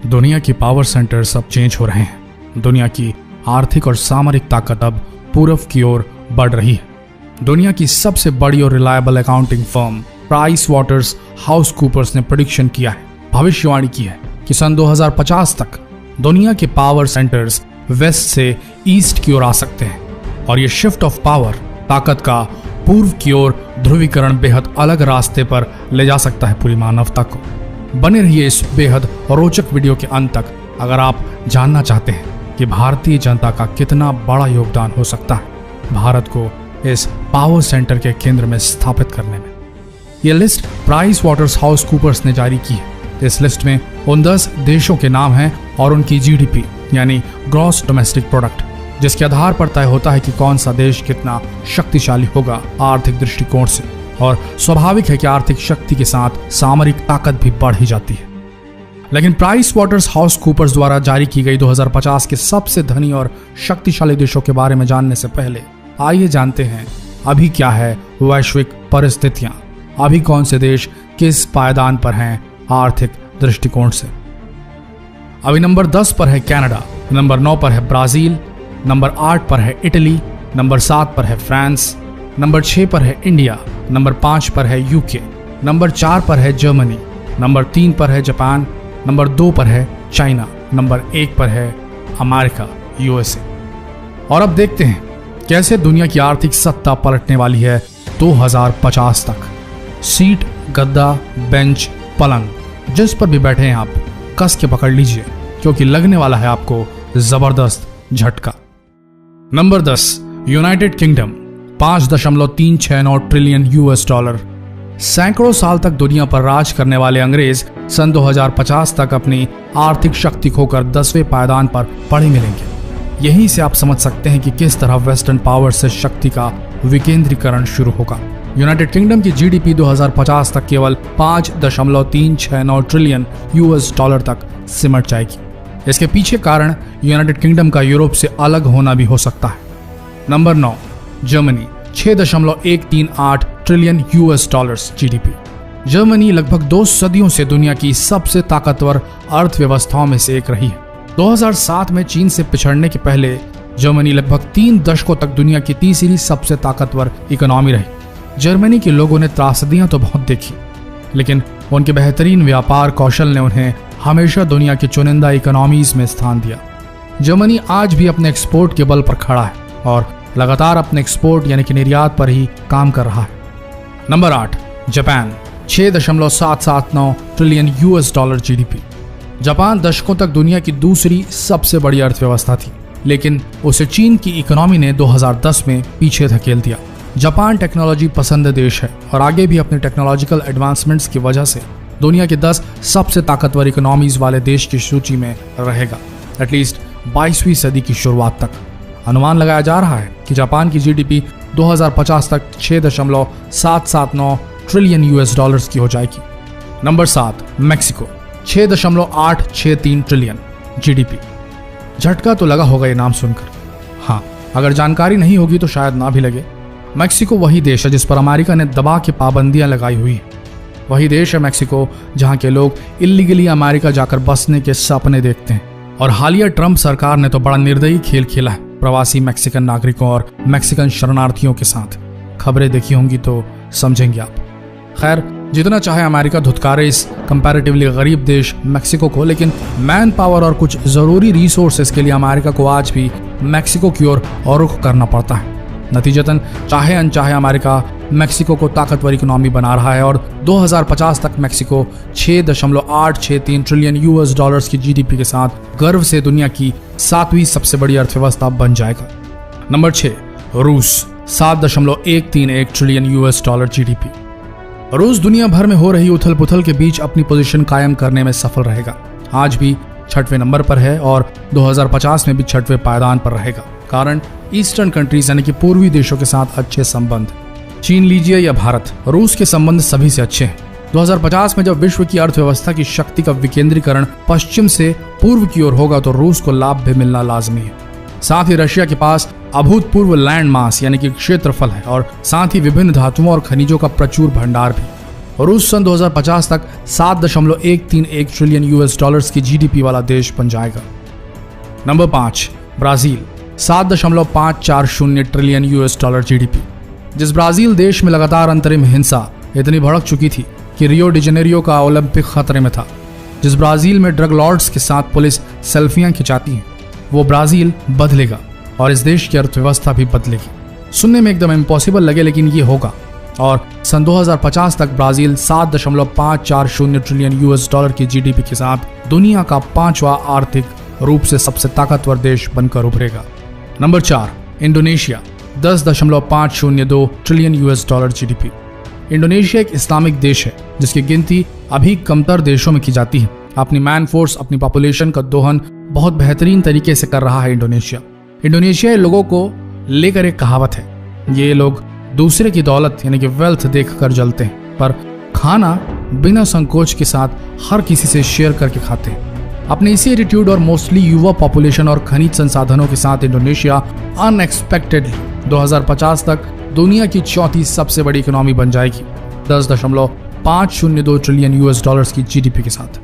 दुनिया की power centres अब चेंज हो रहे हैं। दुनिया की आर्थिक और सामरिक ताकत अब पूर्व की ओर बढ़ रही है। दुनिया की सबसे बड़ी और reliable accounting firm PricewaterhouseCoopers ने प्रेडिक्शन किया है, भविष्यवाणी की है कि सन 2050 तक दुनिया के पावर सेंटर्स वेस्ट से ईस्ट की ओर आ सकते हैं और ये शिफ्ट ऑफ पावर ताकत का पूर्व की ओर ध्रुवीकरण बेहद अलग रास्ते पर ले जा सकता है पूरी मानवता को। बने रहिए इस बेहद रोचक वीडियो के अंत तक अगर आप जानना चाहते हैं कि भारतीय जनता का कितना बड़ा योगदान हो सकता है भारत को इस पावर सेंटर के केंद्र में स्थापित करने में। यह list PricewaterhouseCoopers ने जारी की है। इस लिस्ट में उन 10 देशों के नाम हैं और उनकी जीडीपी यानी ग्रॉस डोमेस्टिक प्रोडक्ट, जिसके आधार पर तय होता है कि कौन सा देश कितना शक्तिशाली होगा आर्थिक दृष्टिकोण से। और स्वाभाविक है कि आर्थिक शक्ति के साथ सामरिक ताकत भी बढ़ ही जाती है। लेकिन प्राइस वाटर्स हाउस कूपर्स द्वारा जारी की गई 2050 के सबसे धनी और शक्तिशाली देशों के बारे में जानने से पहले आइए जानते हैं अभी क्या है वैश्विक परिस्थितियां, अभी कौन से देश किस पायदान पर हैं आर्थिक दृष्टिकोण से। अभी नंबर 10 पर है कनाडा, नंबर 9 पर है ब्राजील, नंबर 8 पर है इटली, नंबर 7 पर है फ्रांस, नंबर 6 पर है इंडिया, नंबर 5 पर है यूके, नंबर 4 पर है जर्मनी, नंबर 3 पर है जापान, नंबर 2 पर है चाइना, नंबर 1 पर है अमेरिका यूएसए। और अब देखते हैं कैसे दुनिया की आर्थिक सत्ता पलटने वाली है 2050 तक। सीट, गद्दा, बेंच, पलंग जिस पर भी बैठे हैं आप कस के पकड़ लीजिए क्योंकि लगने वाला है आपको जबरदस्त झटका। Number 10 United kingdom, 5.369 trillion US dollar. सैकड़ों साल तक दुनिया पर राज करने वाले अंग्रेज सन 2050 तक अपनी आर्थिक शक्ति खोकर 10वें पायदान पर पड़े मिलेंगे। यहीं से आप समझ सकते हैं कि किस तरह वेस्टर्न पावर से शक्ति का विकेंद्रीकरण शुरू होगा। यूनाइटेड किंगडम की जीडीपी 2050 तक केवल 5.369 ट्रिलियन यूएस डॉलर तक सिमट जाएगी। इसके पीछे कारण यूनाइटेड किंगडम का यूरोप से अलग होना भी हो सकता है। Number 9 Germany, 6.138 trillion US dollars GDP. Germany लगभग 2 सदियों से दुनिया की सबसे ताकतवर अर्थव्यवस्थाओं में से एक रही है। 2007 में चीन से पिछड़ने के पहले जर्मनी लगभग 3 दशकों तक दुनिया की तीसरी सबसे ताकतवर इकोनॉमी रही। जर्मनी के लोगों ने त्रासदियां तो बहुत देखी, लेकिन उनके बेहतरीन व्यापार कौशल ने उन्हें हमेशा दुनिया की चुनिंदा इकोनॉमीज में स्थान दिया। जर्मनी आज भी अपने एक्सपोर्ट के बल पर खड़ा है और लगातार अपने एक्सपोर्ट यानी कि निर्यात पर ही काम कर रहा है। Number 8 Japan, 6.779 trillion US dollar GDP. Japan दशकों तक दुनिया की दूसरी सबसे बड़ी अर्थव्यवस्था थी, लेकिन उसे चीन की इकोनॉमी ने 2010 में पीछे धकेल दिया। जापान टेक्नोलॉजी पसंद देश है और आगे भी अपने टेक्नोलॉजिकल एडवांसमेंट्स की वजह से दुनिया के 10 सबसे ताकतवर इकोनॉमीज वाले देश की सूची में रहेगा एटलीस्ट 22वीं सदी की शुरुआत तक। अनुमान लगाया जा रहा है कि जापान की जीडीपी 2050 तक 6.779 ट्रिलियन यूएस डॉलर्स की हो जाएगी। Number 7 Mexico, 6.863 trillion GDP. झटका तो लगा होगा ये नाम सुनकर। हाँ, अगर जानकारी नहीं होगी तो शायद ना भी लगे। मैक्सिको वही देश है जिस पर अमेरिका ने दबा के पाबंदियां लगाई हुई है। वही देश है मैक्सिको जहां के लोग इलीगली अमेरिका जाकर बसने के सपने देखते हैं। और हालिया ट्रंप सरकार ने तो बड़ा निर्दयी खेल खेला है प्रवासी मैक्सिकन नागरिकों और मैक्सिकन शरणार्थियों के साथ। खबरें देखी होंगी तो समझेंगे आप। खैर, जितना चाहे अमेरिका धुतकारे इस कंपैरेटिवली गरीब देश मैक्सिको को, लेकिन मैन पावर और कुछ जरूरी रिसोर्सेज के लिए अमेरिका को आज भी मैक्सिको की ओर रुख करना पड़ता है। नतीजतन चाहे अनचाहे अमेरिका मैक्सिको को ताकतवर इकोनॉमी बना रहा है और 2050 तक मैक्सिको 6.863 ट्रिलियन यूएस डॉलर्स की जीडीपी के साथ गर्व से दुनिया की 7वीं सबसे बड़ी अर्थव्यवस्था बन जाएगा। नंबर 6 रूस, 7.131 ट्रिलियन यूएस डॉलर जीडीपी। रूस दुनिया भर में हो रही उथल पुथल के बीच अपनी पोजीशन कायम करने में सफल रहेगा। आज भी 6वें नंबर पर है और 2050 में भी 6वें पायदान पर रहेगा। कारण ईस्टर्न कंट्रीज यानी कि पूर्वी देशों के साथ अच्छे संबंध। चीन लीजिए या भारत, रूस के संबंध सभी से अच्छे हैं। 2050 में जब विश्व की अर्थव्यवस्था की शक्ति का विकेंद्रीकरण पश्चिम से पूर्व की ओर होगा तो रूस को लाभ भी मिलना लाजमी है। साथ ही रशिया के पास अभूतपूर्व लैंड मास यानी कि क्षेत्रफल है और साथ ही विभिन्न धातुओं और खनिजों का प्रचुर भंडार भी। रूस सन 2050 तक 7.131 ट्रिलियन यूएस डॉलर्स की जीडीपी वाला देश बन जाएगा। Number 5, Brazil 7.540 trillion US dollar GDP. जिस ब्राजील देश में लगातार अंतरिम हिंसा इतनी भड़क चुकी थी कि रियो डी जेनेरियो का ओलंपिक खतरे में था, जिस ब्राजील में ड्रग लॉर्ड्स के साथ पुलिस सेल्फियां खिंचाती है, वो ब्राजील बदलेगा और इस देश की अर्थव्यवस्था भी बदलेगी। सुनने में एकदम इम्पॉसिबल लगे, लेकिन ये होगा। और सन 2050 तक ब्राजील 7.540 ट्रिलियन यूएस डॉलर की जीडीपी के साथ दुनिया का 5वां आर्थिक रूप से सबसे ताकतवर देश बनकर उभरेगा। Number 4, Indonesia 10.502 trillion US dollar GDP. Indonesia एक इस्लामिक देश है जिसकी गिनती अभी कमतर देशों में की जाती है। अपनी मैन फोर्स, अपनी पॉपुलेशन का दोहन बहुत बेहतरीन तरीके से कर रहा है इंडोनेशिया। इंडोनेशियाई लोगों को लेकर एक कहावत है, ये लोग दूसरे की दौलत यानी कि वेल्थ देखकर जलते हैं, पर खाना बिना संकोच के साथ हर किसी से शेयर करके खाते हैं। अपने इसी एटीट्यूड और मोस्टली युवा पॉपुलेशन और खनिज संसाधनों के साथ इंडोनेशिया अनएक्सपेक्टेडली 2050 तक दुनिया की चौथी सबसे बड़ी इकोनॉमी बन जाएगी 10.502 ट्रिलियन यूएस डॉलर्स की जीडीपी के साथ।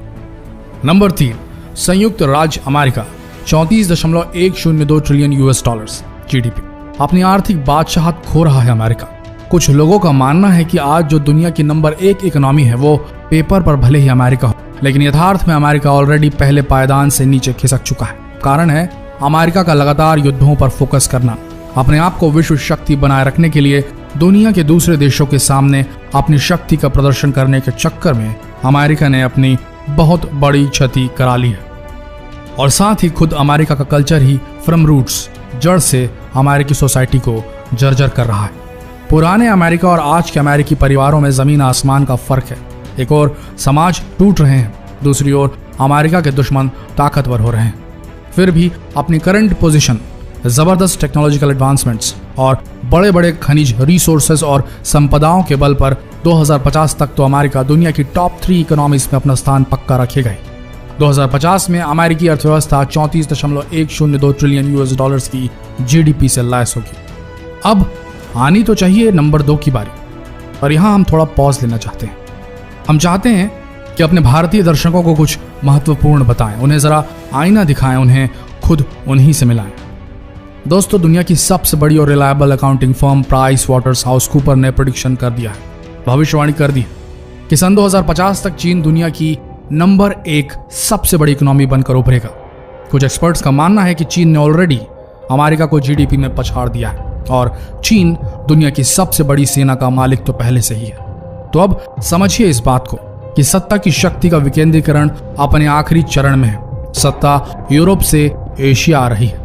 नंबर 3, संयुक्त राज्य America 34.102 trillion US dollars GDP. अपनी आर्थिक बादशाहत खो रहा है अमेरिका। कुछ लोगों का मानना है कि आज जो दुनिया की नंबर 1 इकोनॉमी है वो पेपर पर भले ही अमेरिका हो, लेकिन यथार्थ में अमेरिका ऑलरेडी पहले पायदान से नीचे खिसक चुका है। कारण है अमेरिका का लगातार युद्धों पर फोकस करना। अपने आप को विश्व शक्ति बनाए रखने के लिए दुनिया के दूसरे देशों के सामने अपनी शक्ति का प्रदर्शन करने के चक्कर में अमेरिका ने अपनी बहुत बड़ी क्षति करा ली है। और साथ ही खुद अमेरिका का कल्चर ही फ्रॉम रूट्स, जड़ से अमेरिकी सोसाइटी को जर्जर कर रहा है। पुराने अमेरिका और आज के अमेरिकी परिवारों में जमीन आसमान का फर्क है। एक और समाज टूट रहे हैं, दूसरी ओर अमेरिका के दुश्मन ताकतवर हो रहे हैं। फिर भी अपनी करंट पोजीशन, जबरदस्त टेक्नोलॉजिकल एडवांसमेंट्स और बड़े बड़े खनिज रिसोर्सेज और संपदाओं के बल पर 2050 तक तो अमेरिका दुनिया की टॉप 3 इकोनॉमीज में अपना स्थान पक्का रखेगा ही। 2050 में अमेरिकी अर्थव्यवस्था 34.102 ट्रिलियन यूएस डॉलर्स की जीडीपी से लैस होगी। अब आनी तो चाहिए नंबर 2 की बारी, और यहां हम थोड़ा पॉज लेना चाहते हैं। हम चाहते हैं कि अपने भारतीय दर्शकों को कुछ महत्वपूर्ण बताएं, उन्हें जरा आईना दिखाएं, उन्हें खुद उन्हीं से मिलाएं। दोस्तों, दुनिया की सबसे बड़ी और reliable accounting firm price waters house Cooper ने प्रेडिक्शन कर दिया है, भविष्यवाणी कर दी है कि सन 2050 तक चीन दुनिया की नंबर 1 सबसे बड़ी इकोनॉमी बनकर उभरेगा। कुछ एक्सपर्ट्स का मानना है कि चीन ने ऑलरेडी अमेरिका को जीडीपी में पछाड़ दिया है और चीन दुनिया की सबसे बड़ी सेना का मालिक तो पहले से ही है। तो अब समझिए इस बात को कि सत्ता की शक्ति का विकेंद्रीकरण अपने आखिरी चरण में है। सत्ता यूरोप से एशिया आ रही है,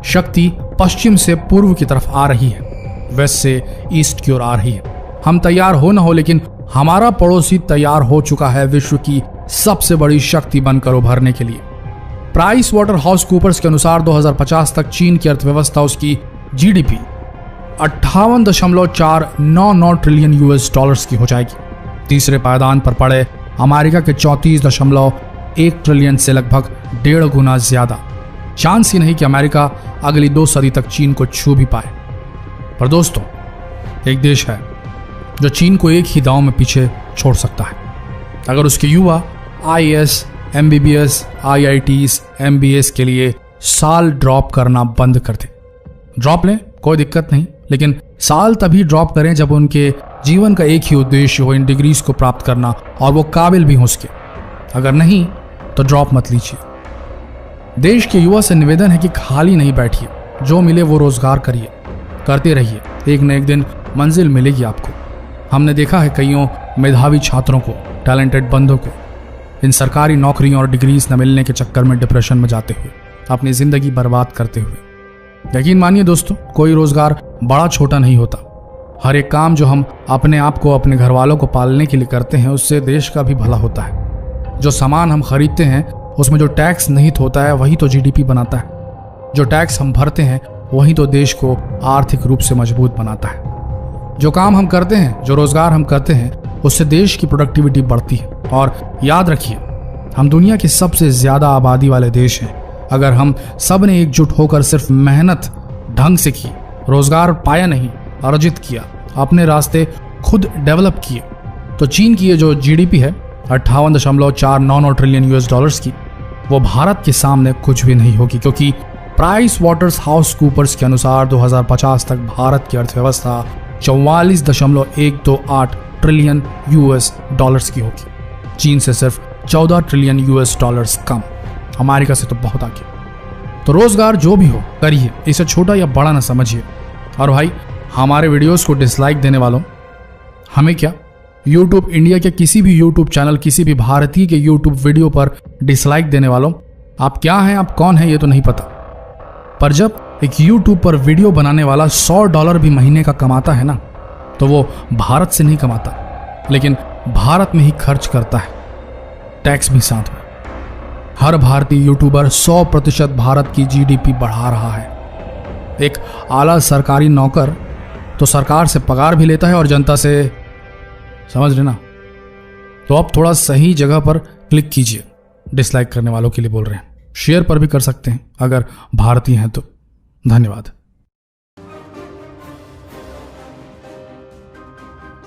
शक्ति पश्चिम से पूर्व की तरफ आ रही है, वेस्ट से ईस्ट की ओर आ रही है। हम तैयार हो न हो, लेकिन हमारा पड़ोसी तैयार हो चुका है विश्व की सबसे बड़ी शक्ति बनकर उभरने के लिए। प्राइस वाटर हाउस कूपर्स के अनुसार 2050 तक चीन की अर्थव्यवस्था, उसकी जीडीपी 58.499 ट्रिलियन यूएस डॉलर्स की हो जाएगी। तीसरे पायदान पर पड़े अमेरिका के 34.1 ट्रिलियन से लगभग 1.5 गुना ज्यादा। चांस ही नहीं कि अमेरिका अगली 2 सदी तक चीन को छू भी पाए। पर दोस्तों, एक देश है जो चीन को एक ही दांव में पीछे छोड़ सकता है। अगर उसके युवा आईएएस, एमबीबीएस, आईआईटीज, एमबीएस के लिए साल ड्रॉप करना बंद कर दे। ड्रॉप लें, कोई दिक्कत नहीं, लेकिन साल तभी ड्रॉप करें जब उनके जीवन का एक ही उद्देश्य हो, इन डिग्रीज को प्राप्त करना, और वो काबिल भी हो उसके। अगर नहीं तो ड्रॉप मत लीजिए। देश के युवा से निवेदन है कि खाली नहीं बैठिए, जो मिले वो रोजगार करिए, करते रहिए, एक न एक दिन मंजिल मिलेगी आपको। हमने देखा है कईयों मेधावी छात्रों को, टैलेंटेड बंदों को इन सरकारी नौकरियों और डिग्रीज न मिलने के चक्कर में डिप्रेशन में जाते हुए, अपनी जिंदगी बर्बाद करते हुए। यकीन मानिए दोस्तों, कोई रोजगार बड़ा छोटा नहीं होता। हर एक काम जो हम अपने आप को, अपने घर वालों को पालने के लिए करते हैं, उससे देश का भी भला होता है। जो सामान हम खरीदते हैं उसमें जो टैक्स निहित होता है वही तो जीडीपी बनाता है। जो टैक्स हम भरते हैं वही तो देश को आर्थिक रूप से मजबूत बनाता है। जो काम हम करते हैं, जो रोजगार हम करते हैं, उससे देश की प्रोडक्टिविटी बढ़ती है। और याद रखिए, हम दुनिया के सबसे ज्यादा आबादी वाले देश हैं। अगर हम सब ने एकजुट होकर सिर्फ मेहनत ढंग से की, रोजगार पाया नहीं, अर्जित किया, अपने रास्ते खुद डेवलप किए, तो चीन की ये जो जीडीपी है 58.499 ट्रिलियन यूएस डॉलर्स की, वो भारत के सामने कुछ भी नहीं होगी, क्योंकि प्राइस वाटर्स हाउस कूपर्स के अनुसार 2050 तक भारत की अर्थव्यवस्था 44.128 ट्रिलियन यूएस डॉलर्स की होगी। चीन से सिर्फ 14 ट्रिलियन यूएस डॉलर्स कम, अमेरिका से तो बहुत आगे। तो रोजगार जो भी हो करिए, इसे छोटा या बड़ा ना समझिए। और भाई हमारे वीडियोस को डिसलाइक देने वालों, हमें क्या, YouTube इंडिया के किसी भी YouTube चैनल, किसी भी भारतीय के YouTube वीडियो पर डिसलाइक देने वालों, आप क्या हैं, आप कौन हैं, ये तो नहीं पता। पर जब एक YouTube पर वीडियो बनाने वाला $100 भी महीने का कमाता है ना, तो वो भारत से नहीं कमाता, लेकिन भारत में ही खर्च करता है, टैक्स भी साथ में। हर भारतीय यूट्यूबर 100% भारत की जीडीपी बढ़ा रहा है। एक आला सरकारी नौकर तो सरकार से पगार भी लेता है और जनता से, समझ लेना। तो अब थोड़ा सही जगह पर क्लिक कीजिए। डिसलाइक करने वालों के लिए बोल रहे हैं, शेयर पर भी कर सकते हैं अगर भारतीय हैं तो। धन्यवाद।